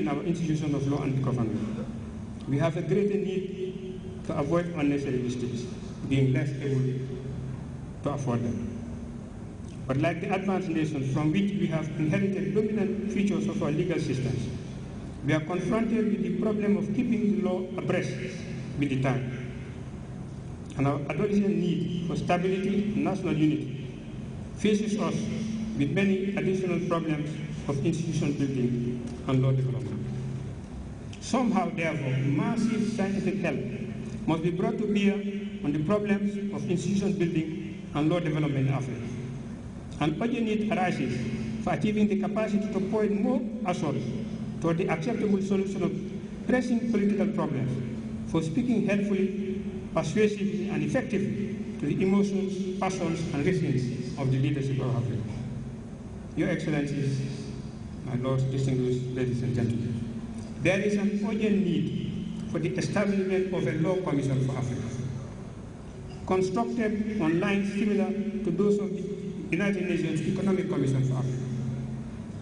in our institutions of law and government. We have a greater need to avoid unnecessary mistakes, being less able to afford them. But like the advanced nations from which we have inherited dominant features of our legal systems, we are confronted with the problem of keeping the law abreast with the time. And our adolescent need for stability and national unity faces us with many additional problems of institution building and law development. Somehow, therefore, massive scientific help must be brought to bear on the problems of institution building and law development in Africa. An urgent need arises for achieving the capacity to point more assaults toward the acceptable solution of pressing political problems, for speaking helpfully, persuasively, and effectively to the emotions, passions, and reasons of the leadership of Africa. Your Excellencies, my lords, distinguished ladies and gentlemen, there is an urgent need for the establishment of a law commission for Africa, constructed on lines similar to those of the United Nations Economic Commission for Africa,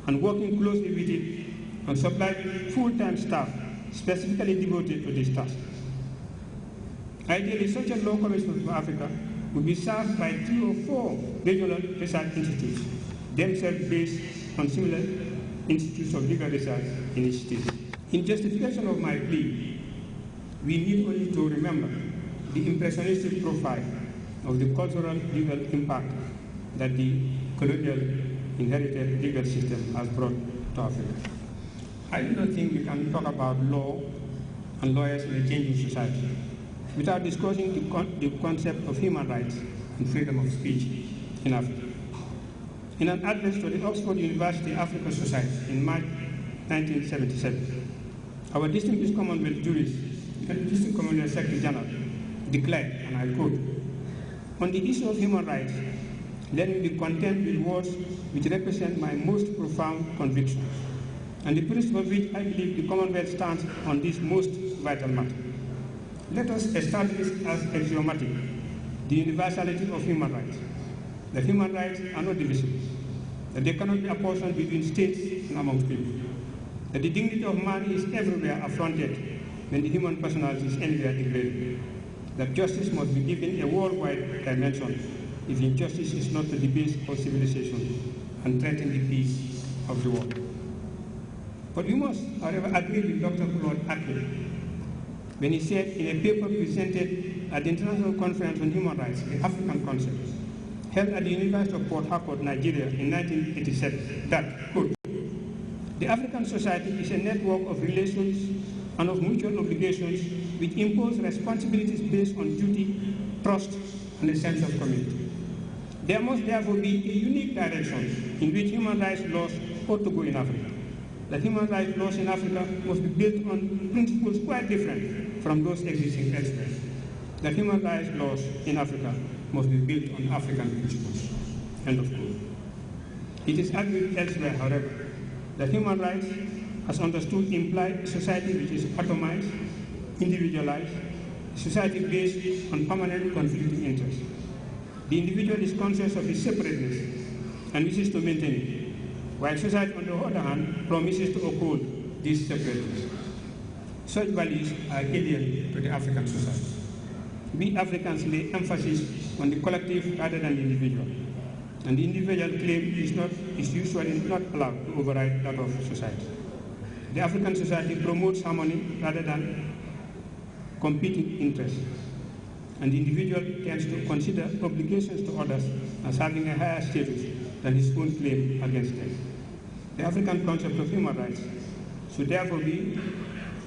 and working closely with it on supplying full-time staff specifically devoted to this task. Ideally, such a law commission for Africa would be served by 3 or 4 regional research institutes, themselves based on similar institutes of legal research initiatives. In justification of my plea, we need only to remember the impressionistic profile of the cultural legal impact that the colonial inherited legal system has brought to Africa. I do not think we can talk about law and lawyers in a changing society without discussing the concept of human rights and freedom of speech in Africa. In an address to the Oxford University Africa Society in March 1977, our distinguished Commonwealth jurist, distinguished Commonwealth Secretary General, declared, and I quote, "On the issue of human rights, let me be content with words which represent my most profound convictions, and the principle which I believe the Commonwealth stands on this most vital matter. Let us establish as axiomatic the universality of human rights, that human rights are not divisible, that they cannot be apportioned between states and amongst people, that the dignity of man is everywhere affronted when the human personality is anywhere degraded, that justice must be given a worldwide dimension if injustice is not to debase our civilization and threaten the peace of the world." But we must, however, agree with Dr. Claude Atwell when he said in a paper presented at the International Conference on Human Rights, the African Concept, held at the University of Port Harcourt, Nigeria in 1987, that, quote, "The African society is a network of relations and of mutual obligations which impose responsibilities based on duty, trust, and a sense of community. There must therefore be a unique direction in which human rights laws ought to go in Africa. That human rights laws in Africa must be built on principles quite different from those existing elsewhere. That human rights laws in Africa must be built on African principles." End of quote. It is argued elsewhere, however, that human rights, as understood, imply a society which is atomized, individualized, a society based on permanent conflicting interests. The individual is conscious of his separateness and wishes to maintain it, while society, on the other hand, promises to uphold this separateness. Such values are alien to the African society. We Africans lay emphasis on the collective rather than the individual, and the individual claim is usually not allowed to override that of society. The African society promotes harmony rather than competing interests, and the individual tends to consider obligations to others as having a higher status than his own claim against them. The African concept of human rights should therefore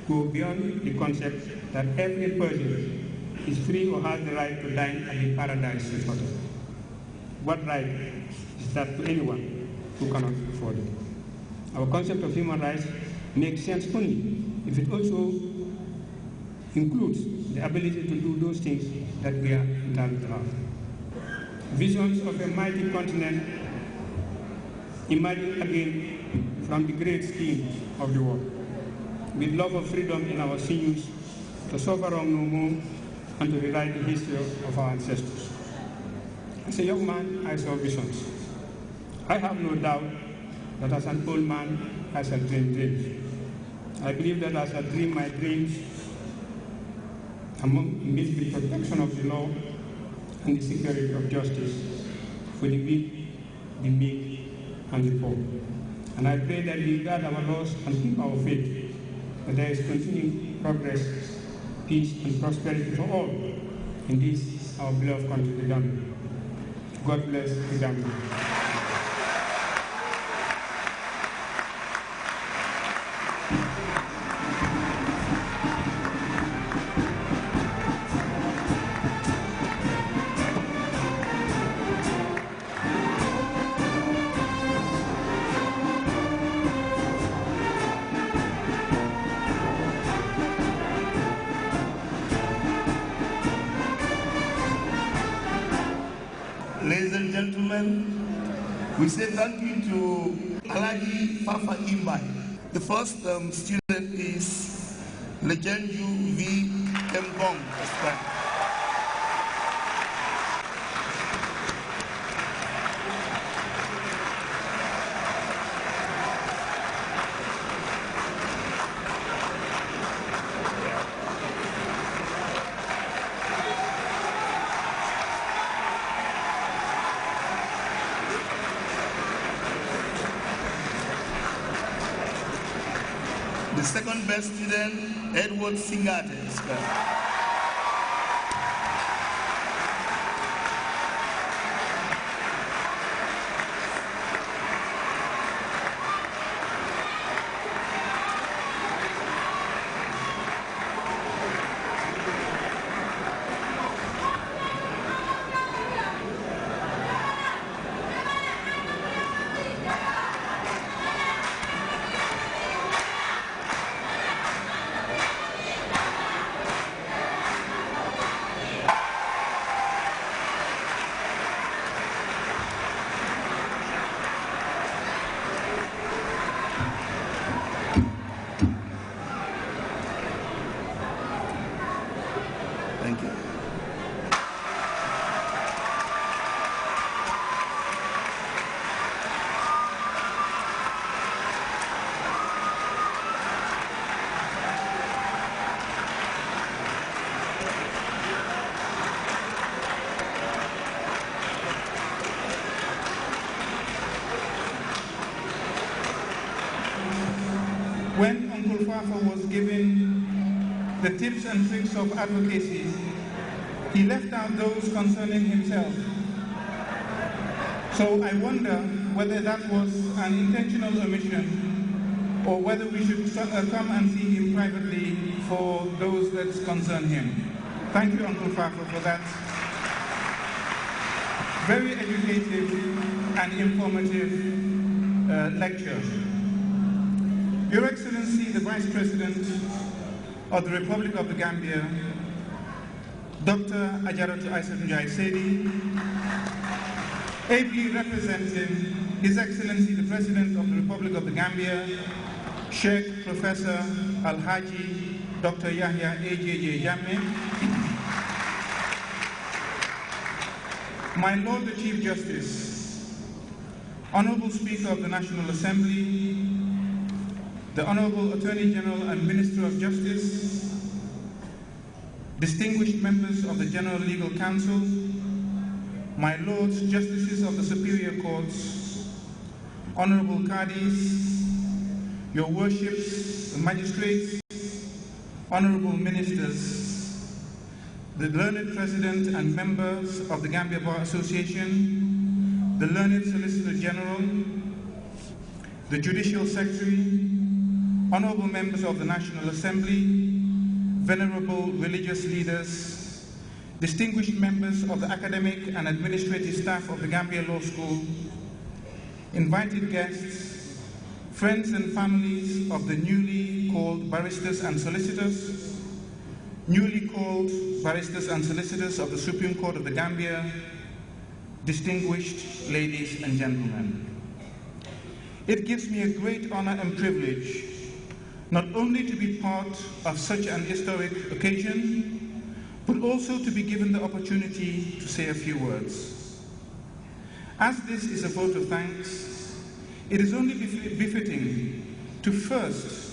go beyond the concept that every person is free or has the right to dine at the Paradise Hotel. What right is that to anyone who cannot afford it? Our concept of human rights makes sense only if it also includes the ability to do those things that we are entitled to have. Visions of a mighty continent emerging again from the great scheme of the world, with love of freedom in our sinews, to suffer wrong no more, and to rewrite the history of our ancestors. As a young man, I saw visions. I have no doubt that as an old man, I shall dream dreams. I believe that as I dream my dreams, amidst the protection of the law and the security of justice for the weak, the meek, and the poor. And I pray that we guard our laws and keep our faith, that there is continuing progress, peace, and prosperity for all in this, our beloved country, the Gambia. God bless the Gambia. Ladies and gentlemen, we say thank you to Alhaji Fafa Imbai. The first student is Legendu V. Mgong Esquire. The second best student, Edward Singate Esquire. Thank you. When Uncle Fafa was given the tips and tricks of advocacy, he left out those concerning himself. So I wonder whether that was an intentional omission or whether we should come and see him privately for those that concern him. Thank you, Uncle Fafa, for that very educative and informative lecture. Your Excellency, the Vice President of the Republic of the Gambia, Dr. Ajaratu Aissatou Njie Sedi, ably representing His Excellency, the President of the Republic of the Gambia, Sheikh Professor Alhaji Dr. Yahya AJJ Jammeh, my Lord the Chief Justice, Honorable Speaker of the National Assembly, the Honorable Attorney General and Minister of Justice, distinguished members of the General Legal Council, my Lords Justices of the Superior Courts, Honorable Qadis, Your Worships, the Magistrates, Honorable Ministers, the learned President and members of the Gambia Bar Association, the learned Solicitor General, the Judicial Secretary, honorable members of the National Assembly, venerable religious leaders, distinguished members of the academic and administrative staff of the Gambia Law School, invited guests, friends and families of the newly called barristers and solicitors, newly called barristers and solicitors of the Supreme Court of the Gambia, distinguished ladies and gentlemen. It gives me a great honor and privilege not only to be part of such an historic occasion, but also to be given the opportunity to say a few words. As this is a vote of thanks, it is only befitting to first